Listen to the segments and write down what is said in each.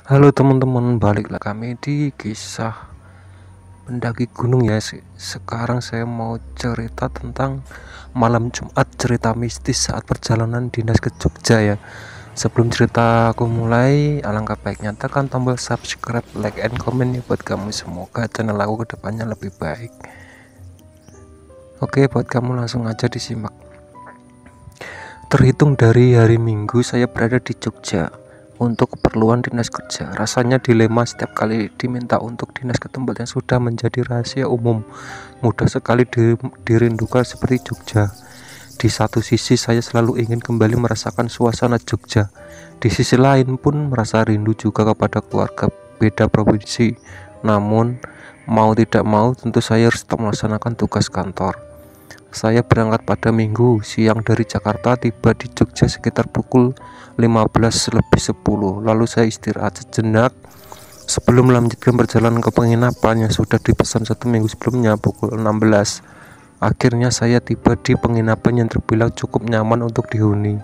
Halo teman-teman, baliklah kami di kisah mendaki gunung ya. Sekarang saya mau cerita tentang malam Jumat, cerita mistis saat perjalanan dinas ke Jogja ya. Sebelum cerita aku mulai, alangkah baiknya tekan tombol subscribe, like, and comment ya buat kamu. Semoga channel aku kedepannya lebih baik. Oke, buat kamu langsung aja disimak. Terhitung dari hari Minggu saya berada di Jogja untuk keperluan dinas kerja. Rasanya dilema setiap kali diminta untuk dinas ke tempat yang sudah menjadi rahasia umum. Mudah sekali dirindukan seperti Jogja. Di satu sisi saya selalu ingin kembali merasakan suasana Jogja. Di sisi lain pun merasa rindu juga kepada keluarga beda provinsi. Namun mau tidak mau tentu saya harus tetap melaksanakan tugas kantor. Saya berangkat pada Minggu siang dari Jakarta, tiba di Jogja sekitar pukul 15:10. Lalu saya istirahat sejenak sebelum melanjutkan perjalanan ke penginapan yang sudah dipesan 1 minggu sebelumnya pukul 16. Akhirnya saya tiba di penginapan yang terbilang cukup nyaman untuk dihuni.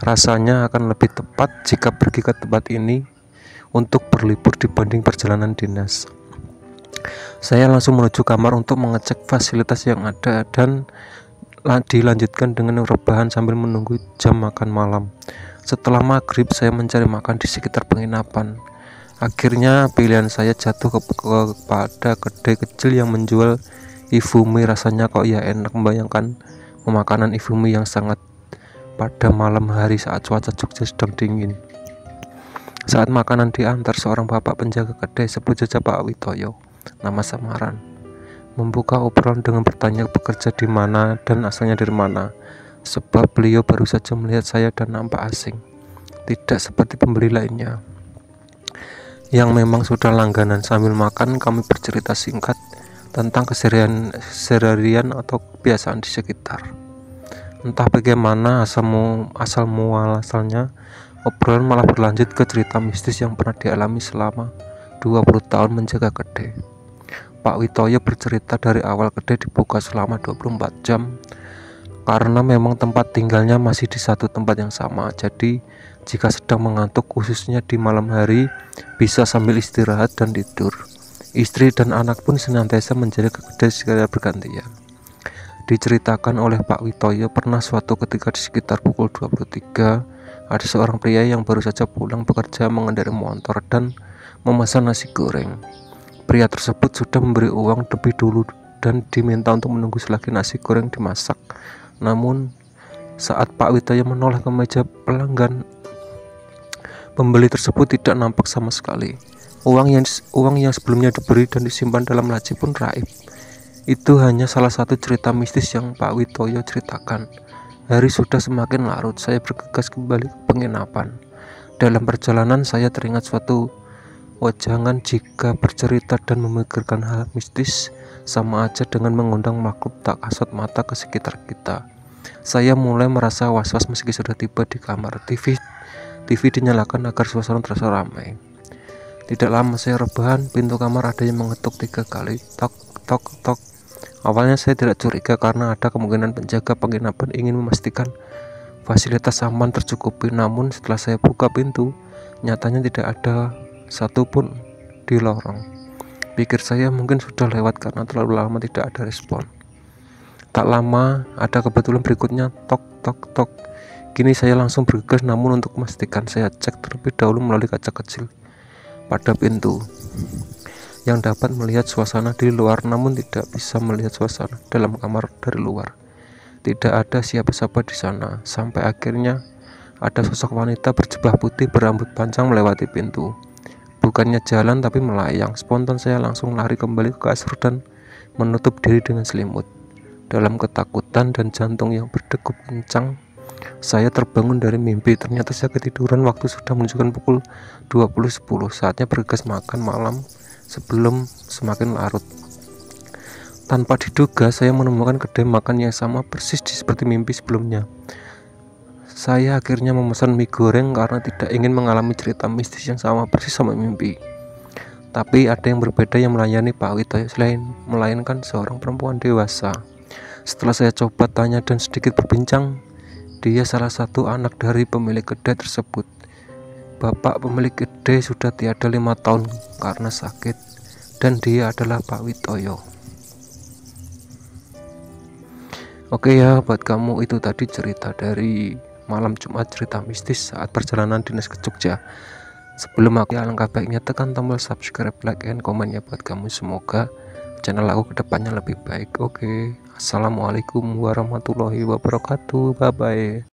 Rasanya akan lebih tepat jika pergi ke tempat ini untuk berlibur dibanding perjalanan dinas. Saya langsung menuju kamar untuk mengecek fasilitas yang ada dan dilanjutkan dengan rebahan sambil menunggu jam makan malam. Setelah maghrib saya mencari makan di sekitar penginapan. Akhirnya pilihan saya jatuh kepada kedai kecil yang menjual ifumi. Rasanya kok ya enak, membayangkan makanan ifumi yang sangat pada malam hari saat cuaca Jogja sedang dingin. Saat makanan diantar, seorang bapak penjaga kedai, sebut saja Pak Witoyo, nama samaran, membuka obrolan dengan bertanya bekerja di mana dan asalnya dari mana. Sebab beliau baru saja melihat saya dan nampak asing, tidak seperti pembeli lainnya yang memang sudah langganan. Sambil makan kami bercerita singkat tentang keseharian atau kebiasaan di sekitar. Entah bagaimana asal muasalnya, obrolan malah berlanjut ke cerita mistis yang pernah dialami selama 20 tahun menjaga kedai. Pak Witoyo bercerita dari awal kedai dibuka selama 24 jam karena memang tempat tinggalnya masih di satu tempat yang sama. Jadi jika sedang mengantuk, khususnya di malam hari, bisa sambil istirahat dan tidur. Istri dan anak pun senantiasa menjaga kedai secara bergantian. Diceritakan oleh Pak Witoyo, pernah suatu ketika di sekitar pukul 23, ada seorang pria yang baru saja pulang bekerja mengendarai motor dan memesan nasi goreng. Pria tersebut sudah memberi uang lebih dulu dan diminta untuk menunggu selagi nasi goreng dimasak. Namun saat Pak Witoyo menoleh ke meja pelanggan, pembeli tersebut tidak nampak sama sekali. Uang yang sebelumnya diberi dan disimpan dalam laci pun raib. Itu hanya salah satu cerita mistis yang Pak Witoyo ceritakan. Hari sudah semakin larut, saya bergegas kembali ke penginapan. Dalam perjalanan saya teringat suatu wajangan jika bercerita dan memikirkan hal mistis sama aja dengan mengundang makhluk tak kasat mata ke sekitar kita. Saya mulai merasa was-was meski sudah tiba di kamar. TV dinyalakan agar suasana terasa ramai. Tidak lama saya rebahan, pintu kamar ada yang mengetuk 3 kali. Tok, tok, tok. Awalnya saya tidak curiga karena ada kemungkinan penjaga penginapan ingin memastikan fasilitas aman tercukupi. Namun setelah saya buka pintu, nyatanya tidak ada satupun di lorong. Pikir saya mungkin sudah lewat karena terlalu lama tidak ada respon. Tak lama ada kebetulan berikutnya, tok, tok, tok. Kini saya langsung bergegas, namun untuk memastikan saya cek terlebih dahulu melalui kaca kecil pada pintu yang dapat melihat suasana di luar, namun tidak bisa melihat suasana dalam kamar dari luar. Tidak ada siapa-siapa di sana, sampai akhirnya ada sosok wanita berjubah putih berambut panjang melewati pintu. Bukannya jalan tapi melayang. Spontan saya langsung lari kembali ke kasur dan menutup diri dengan selimut. Dalam ketakutan dan jantung yang berdegup kencang, saya terbangun dari mimpi. Ternyata saya ketiduran waktu sudah menunjukkan pukul 20.10. Saatnya bergegas makan malam sebelum semakin larut. Tanpa diduga, saya menemukan kedai makan yang sama persis seperti mimpi sebelumnya. Saya akhirnya memesan mie goreng karena tidak ingin mengalami cerita mistis yang sama persis sama mimpi. Tapi ada yang berbeda yang melayani Pak Witoyo melainkan seorang perempuan dewasa. Setelah saya coba tanya dan sedikit berbincang, dia salah satu anak dari pemilik kedai tersebut. bapak pemilik kedai sudah tiada 5 tahun karena sakit, dan dia adalah Pak Witoyo. Oke ya, buat kamu itu tadi cerita dari malam Jumat, cerita mistis saat perjalanan dinas ke Jogja. Sebelum aku, alangkah baiknya tekan tombol subscribe, like, and komen ya buat kamu. Semoga channel aku kedepannya lebih baik. Oke, assalamualaikum warahmatullahi wabarakatuh. Bye bye.